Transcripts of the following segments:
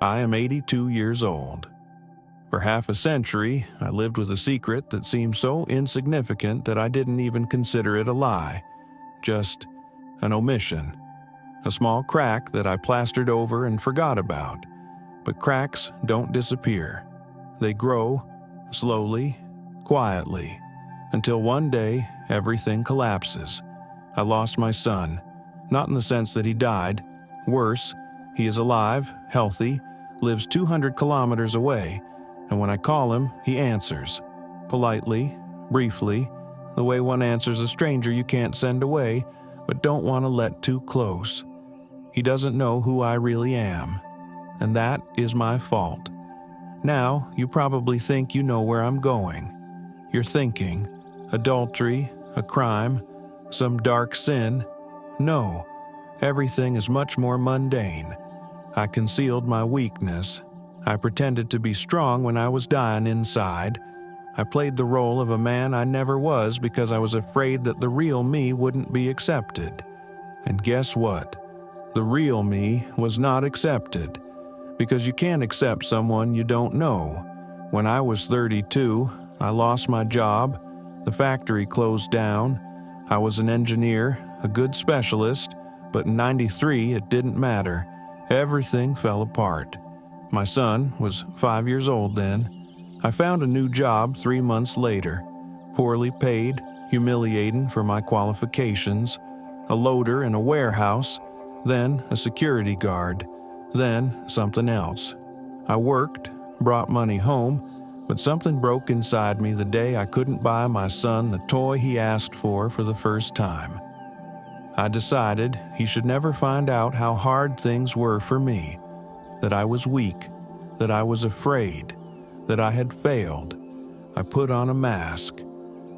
I am 82 years old. For half a century, I lived with a secret that seemed so insignificant that I didn't even consider it a lie, just an omission, a small crack that I plastered over and forgot about. But cracks don't disappear. They grow, slowly, quietly, until one day everything collapses. I lost my son, not in the sense that he died. Worse, he is alive, healthy, lives 200 kilometers away, and when I call him, he answers. Politely, briefly, the way one answers a stranger you can't send away, but don't want to let too close. He doesn't know who I really am, and that is my fault. Now, you probably think you know where I'm going. You're thinking, adultery, a crime, some dark sin. No, everything is much more mundane. I concealed my weakness. I pretended to be strong when I was dying inside. I played the role of a man I never was because I was afraid that the real me wouldn't be accepted. And guess what? The real me was not accepted, because you can't accept someone you don't know. When I was 32, I lost my job. The factory closed down. I was an engineer, a good specialist, but in '93 it didn't matter. Everything fell apart. My son was 5 years old then. I found a new job 3 months later, poorly paid, humiliating for my qualifications, a loader in a warehouse, then a security guard, then something else. I worked, brought money home, but something broke inside me the day I couldn't buy my son the toy he asked for the first time. I decided he should never find out how hard things were for me, that I was weak, that I was afraid, that I had failed. I put on a mask,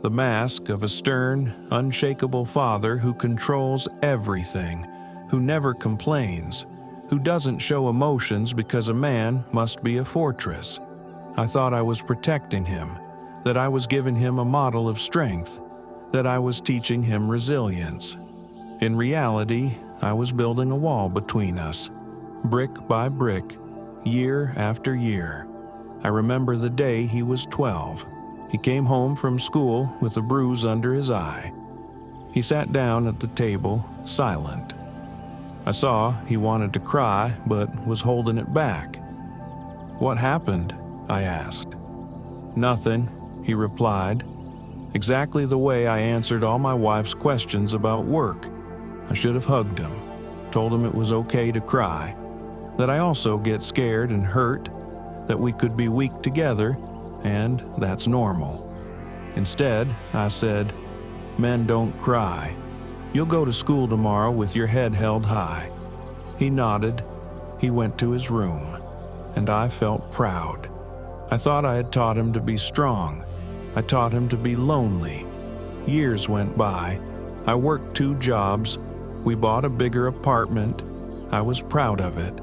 the mask of a stern, unshakable father who controls everything, who never complains, who doesn't show emotions because a man must be a fortress. I thought I was protecting him, that I was giving him a model of strength, that I was teaching him resilience. In reality, I was building a wall between us, brick by brick, year after year. I remember the day he was 12. He came home from school with a bruise under his eye. He sat down at the table, silent. I saw he wanted to cry, but was holding it back. "What happened?" I asked. "Nothing," he replied, exactly the way I answered all my wife's questions about work. I should have hugged him, told him it was okay to cry, that I also get scared and hurt, that we could be weak together, and that's normal. Instead, I said, "Men don't cry. You'll go to school tomorrow with your head held high." He nodded. He went to his room, and I felt proud. I thought I had taught him to be strong. I taught him to be lonely. Years went by. I worked 2 jobs. We bought a bigger apartment. I was proud of it.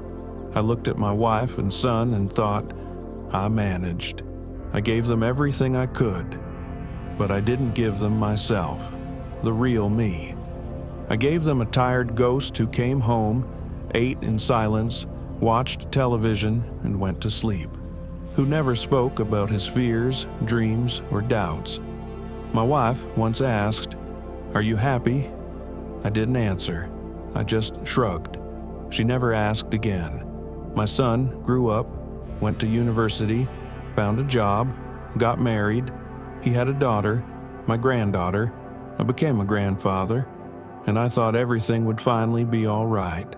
I looked at my wife and son and thought, I managed. I gave them everything I could, but I didn't give them myself, the real me. I gave them a tired ghost who came home, ate in silence, watched television, and went to sleep, who never spoke about his fears, dreams, or doubts. My wife once asked, "Are you happy?" I didn't answer. I just shrugged. She never asked again. My son grew up, went to university, found a job, got married. He had a daughter, my granddaughter. I became a grandfather, and I thought everything would finally be all right,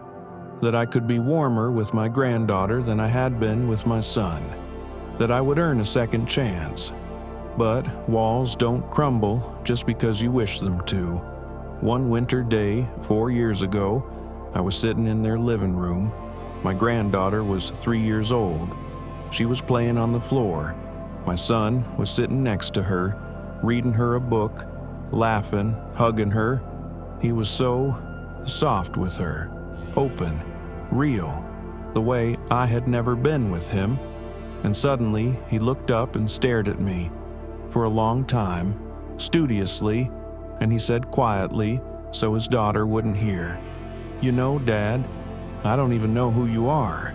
that I could be warmer with my granddaughter than I had been with my son, that I would earn a second chance. But walls don't crumble just because you wish them to. One winter day, 4 years ago, I was sitting in their living room. My granddaughter was 3 years old. She was playing on the floor. My son was sitting next to her, reading her a book, laughing, hugging her. He was so soft with her, open, real, the way I had never been with him. And suddenly he looked up and stared at me for a long time, studiously, and he said quietly, so his daughter wouldn't hear, "You know, Dad, I don't even know who you are.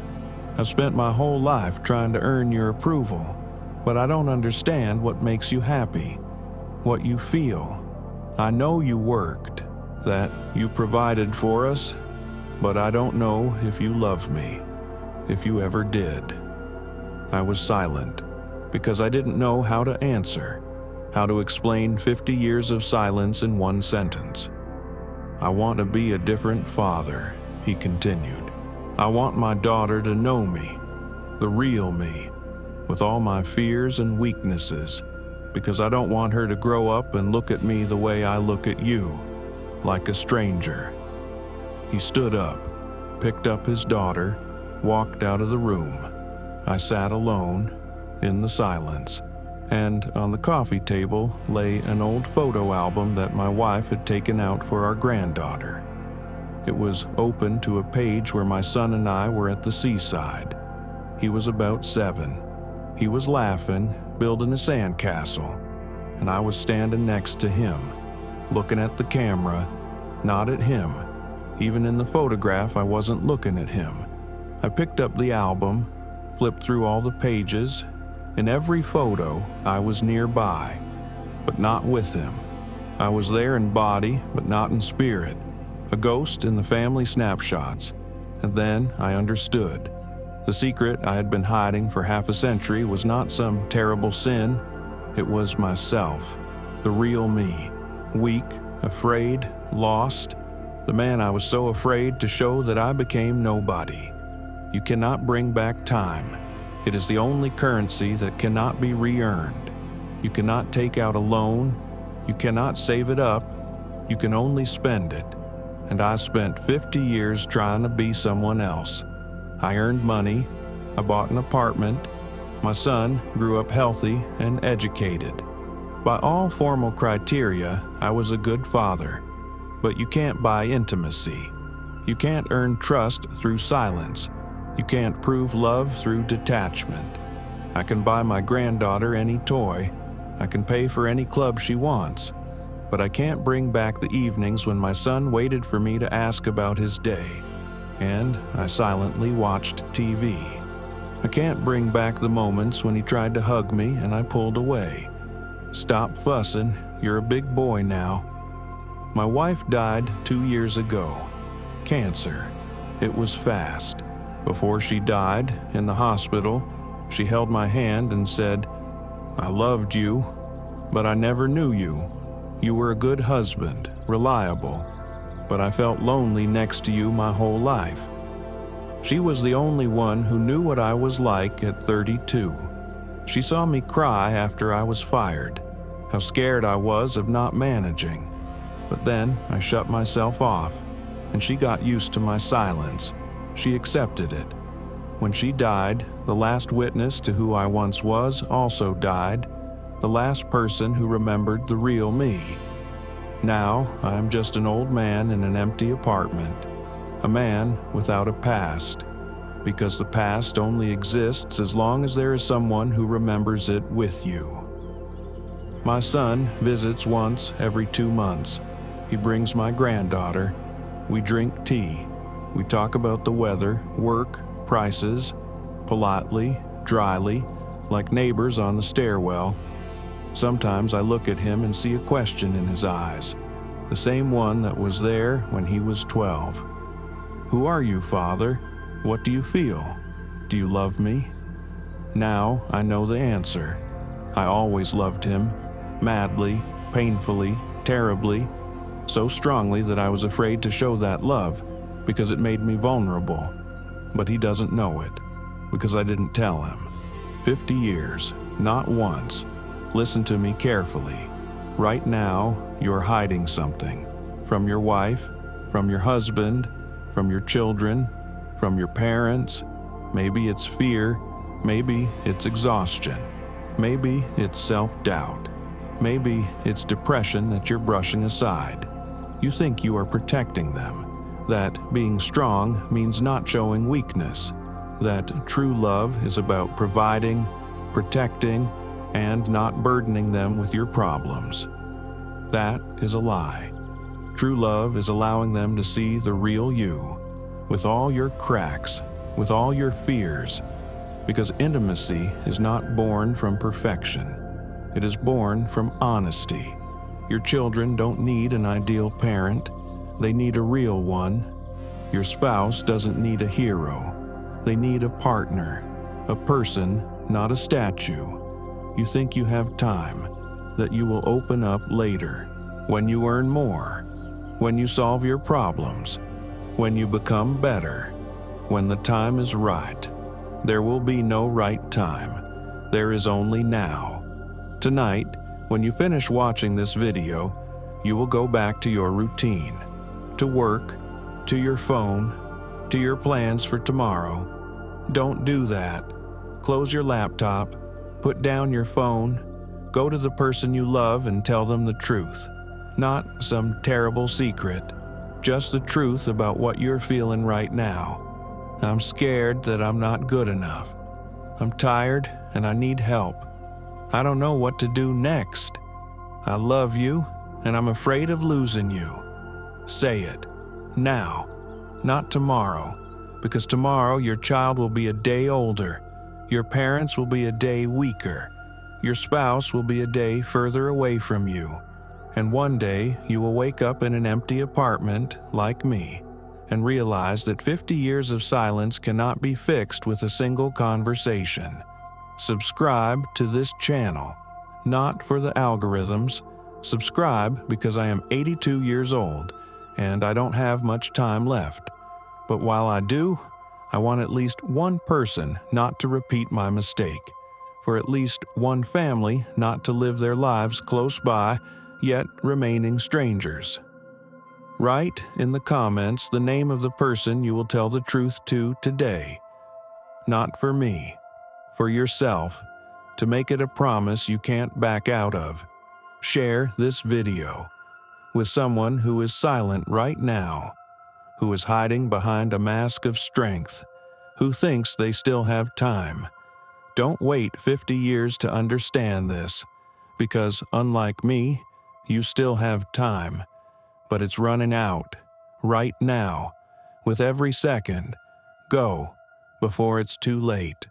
I've spent my whole life trying to earn your approval, but I don't understand what makes you happy, what you feel. I know you worked, that you provided for us, but I don't know if you love me, if you ever did." I was silent because I didn't know how to answer, how to explain 50 years of silence in one sentence. "I want to be a different father," he continued. "I want my daughter to know me, the real me, with all my fears and weaknesses, because I don't want her to grow up and look at me the way I look at you, like a stranger." He stood up, picked up his daughter, walked out of the room. I sat alone, in the silence, and on the coffee table lay an old photo album that my wife had taken out for our granddaughter. It was open to a page where my son and I were at the seaside. He was about 7. He was laughing, building a sandcastle, and I was standing next to him, looking at the camera, not at him. Even in the photograph, I wasn't looking at him. I picked up the album, flipped through all the pages. In every photo, I was nearby, but not with him. I was there in body, but not in spirit, a ghost in the family snapshots. And then I understood. The secret I had been hiding for half a century was not some terrible sin. It was myself, the real me, weak, afraid, lost, the man I was so afraid to show that I became nobody. You cannot bring back time. It is the only currency that cannot be re-earned. You cannot take out a loan. You cannot save it up. You can only spend it. And I spent 50 years trying to be someone else. I earned money. I bought an apartment. My son grew up healthy and educated. By all formal criteria, I was a good father. But you can't buy intimacy. You can't earn trust through silence. You can't prove love through detachment. I can buy my granddaughter any toy. I can pay for any club she wants. But I can't bring back the evenings when my son waited for me to ask about his day, and I silently watched TV. I can't bring back the moments when he tried to hug me and I pulled away. "Stop fussing, you're a big boy now." My wife died 2 years ago. Cancer. It was fast. Before she died, in the hospital, she held my hand and said, "I loved you, but I never knew you. You were a good husband, reliable, but I felt lonely next to you my whole life." She was the only one who knew what I was like at 32. She saw me cry after I was fired, how scared I was of not managing. But then I shut myself off, and she got used to my silence. She accepted it. When she died, the last witness to who I once was also died, the last person who remembered the real me. Now I am just an old man in an empty apartment, a man without a past, because the past only exists as long as there is someone who remembers it with you. My son visits once every 2 months. He brings my granddaughter. We drink tea. We talk about the weather, work, prices, politely, dryly, like neighbors on the stairwell. Sometimes I look at him and see a question in his eyes, the same one that was there when he was 12. "Who are you, Father? What do you feel? Do you love me?" Now I know the answer. I always loved him, madly, painfully, terribly, so strongly that I was afraid to show that love because it made me vulnerable. But he doesn't know it, because I didn't tell him. 50 years, not once. Listen to me carefully. Right now, you're hiding something. From your wife, from your husband, from your children, from your parents. Maybe it's fear, maybe it's exhaustion. Maybe it's self-doubt. Maybe it's depression that you're brushing aside. You think you are protecting them, that being strong means not showing weakness, that true love is about providing, protecting, and not burdening them with your problems. That is a lie. True love is allowing them to see the real you, with all your cracks, with all your fears, because intimacy is not born from perfection. It is born from honesty. Your children don't need an ideal parent. They need a real one. Your spouse doesn't need a hero. They need a partner, a person, not a statue. You think you have time, that you will open up later, when you earn more, when you solve your problems, when you become better, when the time is right. There will be no right time. There is only now. Tonight, when you finish watching this video, you will go back to your routine, to work, to your phone, to your plans for tomorrow. Don't do that. Close your laptop, put down your phone, go to the person you love and tell them the truth. Not some terrible secret, just the truth about what you're feeling right now. I'm scared that I'm not good enough. I'm tired and I need help. I don't know what to do next. I love you and I'm afraid of losing you. Say it, now, not tomorrow, because tomorrow your child will be a day older. Your parents will be a day weaker. Your spouse will be a day further away from you. And one day you will wake up in an empty apartment like me and realize that 50 years of silence cannot be fixed with a single conversation. Subscribe to this channel, not for the algorithms. Subscribe because I am 82 years old and I don't have much time left. But while I do, I want at least one person not to repeat my mistake, for at least one family not to live their lives close by, yet remaining strangers. Write in the comments the name of the person you will tell the truth to today. Not for me, for yourself, to make it a promise you can't back out of. Share this video with someone who is silent right now, who is hiding behind a mask of strength, who thinks they still have time. Don't wait 50 years to understand this, because unlike me, you still have time, but it's running out, right now, with every second. Go, before it's too late.